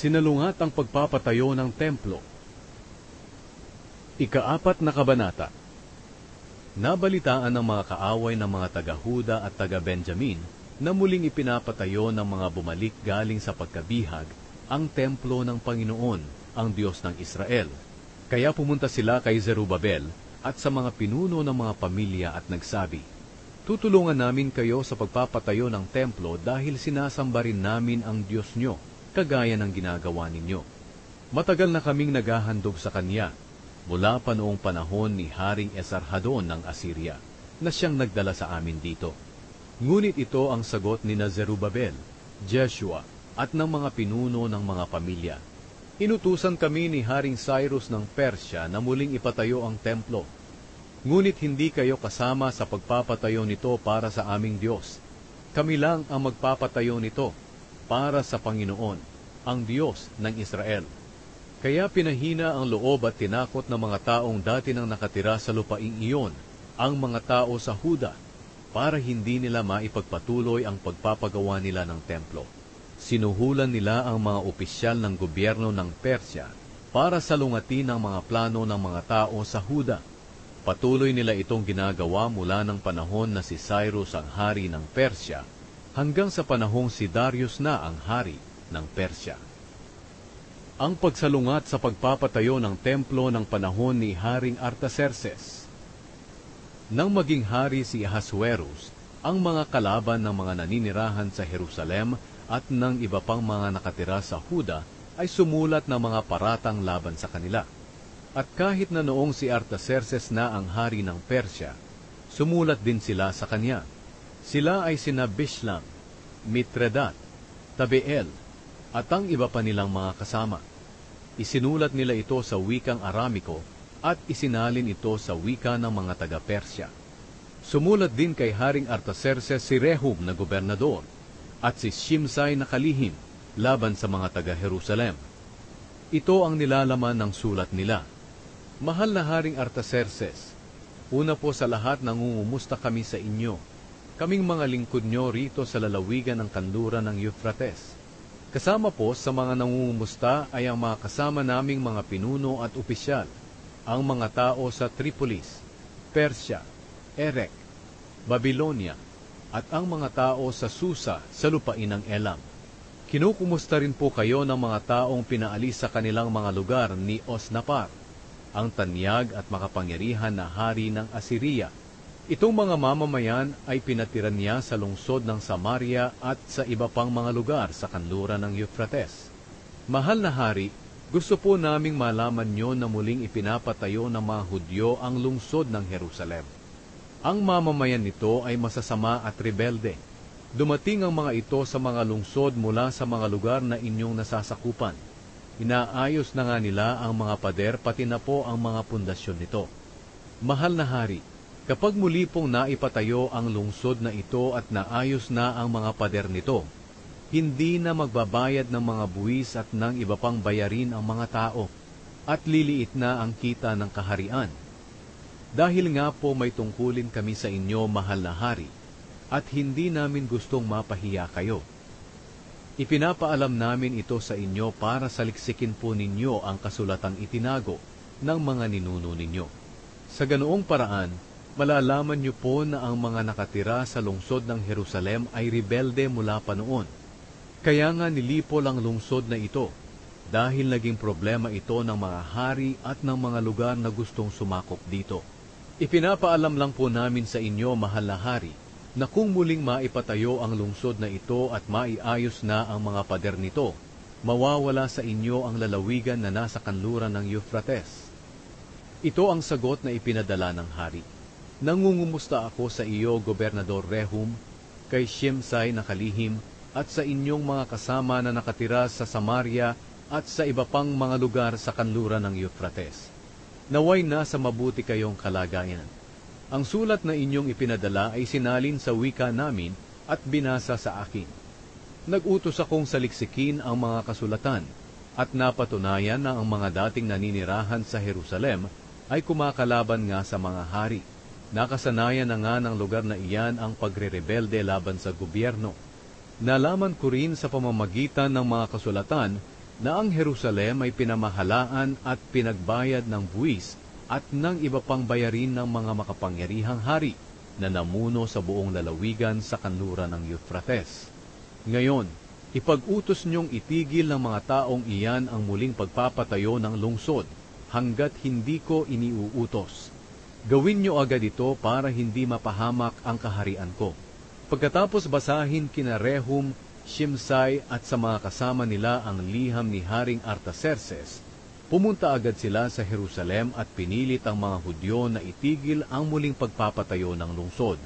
Sinalungat ang pagpapatayo ng templo. Ika-4 na kabanata. Nabalitaan ng mga kaaway ng mga taga-Huda at taga-Benjamin na muling ipinapatayo ng mga bumalik galing sa pagkabihag ang templo ng Panginoon, ang Diyos ng Israel. Kaya pumunta sila kay Zerubabel at sa mga pinuno ng mga pamilya at nagsabi, "Tutulungan namin kayo sa pagpapatayo ng templo dahil sinasamba rin namin ang Diyos nyo, kagaya ng ginagawa ninyo. Matagal na kaming naghahandog sa Kanya, mula pa noong panahon ni Haring Esarhadon ng Assyria, na siyang nagdala sa amin dito. Ngunit ito ang sagot ni Zerubabel, Jeshua, at ng mga pinuno ng mga pamilya. Inutusan kami ni Haring Cyrus ng Persya na muling ipatayo ang templo. Ngunit hindi kayo kasama sa pagpapatayo nito para sa aming Diyos. Kami lang ang magpapatayo nito para sa Panginoon, ang Diyos ng Israel." Kaya pinahina ang loob at tinakot ng mga taong dati nang nakatira sa lupaing iyon, ang mga tao sa Huda, para hindi nila maipagpatuloy ang pagpapagawa nila ng templo. Sinuhulan nila ang mga opisyal ng gobyerno ng Persya para salungatin ang mga plano ng mga tao sa Huda. Patuloy nila itong ginagawa mula ng panahon na si Cyrus ang hari ng Persya hanggang sa panahong si Darius na ang hari ng Persya. Ang pagsalungat sa pagpapatayo ng templo ng panahon ni Haring Artaxerxes. Nang maging hari si Ahasuerus, ang mga kalaban ng mga naninirahan sa Jerusalem at ng iba pang mga nakatira sa Huda ay sumulat ng mga paratang laban sa kanila. At kahit na noong si Artaxerxes na ang hari ng Persya, sumulat din sila sa kanya. Sila ay sina Bishlam, Mitredat, Tabeel, at ang iba pa nilang mga kasama. Isinulat nila ito sa wikang Aramiko at isinalin ito sa wika ng mga taga-Persya. Sumulat din kay Haring Artaxerxes si Rehum na gobernador at si Shimsai na kalihim laban sa mga taga-Jerusalem. Ito ang nilalaman ng sulat nila. "Mahal na Haring Artaxerxes, una po sa lahat nangungumusta kami sa inyo, kaming mga lingkod nyo rito sa lalawigan ng kanluran ng Euphrates. Kasama po sa mga nangungumusta ay ang mga kasama naming mga pinuno at opisyal, ang mga tao sa Tripolis, Persya, Erek, Babylonia, at ang mga tao sa Susa sa lupain ng Elam. Kinukumusta rin po kayo ng mga taong pinaalis sa kanilang mga lugar ni Osnapar, ang tanyag at makapangyarihan na hari ng Assyria. Itong mga mamamayan ay pinatiran niya sa lungsod ng Samaria at sa iba pang mga lugar sa kanluran ng Euphrates. Mahal na hari, gusto po naming malaman nyo na muling ipinapatayo ng mga Hudyo ang lungsod ng Jerusalem. Ang mamamayan nito ay masasama at rebelde. Dumating ang mga ito sa mga lungsod mula sa mga lugar na inyong nasasakupan. Inaayos na nga nila ang mga pader pati na po ang mga pundasyon nito. Mahal na hari, kapag muli pong naipatayo ang lungsod na ito at naayos na ang mga pader nito, hindi na magbabayad ng mga buwis at ng iba pang bayarin ang mga tao, at liliit na ang kita ng kaharian. Dahil nga po may tungkulin kami sa inyo, mahal na hari, at hindi namin gustong mapahiya kayo. Ipinapaalam namin ito sa inyo para saliksikin po ninyo ang kasulatang itinago ng mga ninuno ninyo. Sa ganoong paraan, malalaman niyo po na ang mga nakatira sa lungsod ng Jerusalem ay rebelde mula pa noon. Kaya nga nilipol ang lungsod na ito, dahil naging problema ito ng mga hari at ng mga lugar na gustong sumakop dito. Ipinapaalam lang po namin sa inyo, mahal na hari, na kung muling maipatayo ang lungsod na ito at maiayos na ang mga pader nito, mawawala sa inyo ang lalawigan na nasa kanluran ng Euphrates." Ito ang sagot na ipinadala ng hari. "Nangungumusta ako sa iyo, Gobernador Rehum, kay Shimsai na kalihim, at sa inyong mga kasama na nakatira sa Samaria at sa iba pang mga lugar sa kanluran ng Euphrates. Naway nasa mabuti kayong kalagayan. Ang sulat na inyong ipinadala ay sinalin sa wika namin at binasa sa akin. Nag-utos akong saliksikin ang mga kasulatan at napatunayan na ang mga dating naninirahan sa Jerusalem ay kumakalaban nga sa mga hari. Nakasanayan na nga ng lugar na iyan ang pagre-rebelde laban sa gobyerno. Nalaman ko rin sa pamamagitan ng mga kasulatan na ang Jerusalem ay pinamahalaan at pinagbayad ng buwis at ng iba pang bayarin ng mga makapangyarihang hari na namuno sa buong lalawigan sa kanluran ng Euphrates. Ngayon, ipag-utos niyong itigil ng mga taong iyan ang muling pagpapatayo ng lungsod hanggat hindi ko iniuutos. Gawin niyo agad ito para hindi mapahamak ang kaharian ko. Pagkatapos basahin kina Rehum, Shimsai at sa mga kasama nila ang liham ni Haring Artaxerxes, pumunta agad sila sa Jerusalem at pinilit ang mga Hudyo na itigil ang muling pagpapatayo ng lungsod.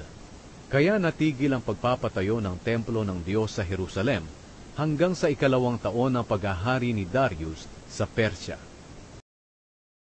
Kaya natigil ang pagpapatayo ng templo ng Diyos sa Jerusalem hanggang sa 2nd taon ng paghahari ni Darius sa Persya.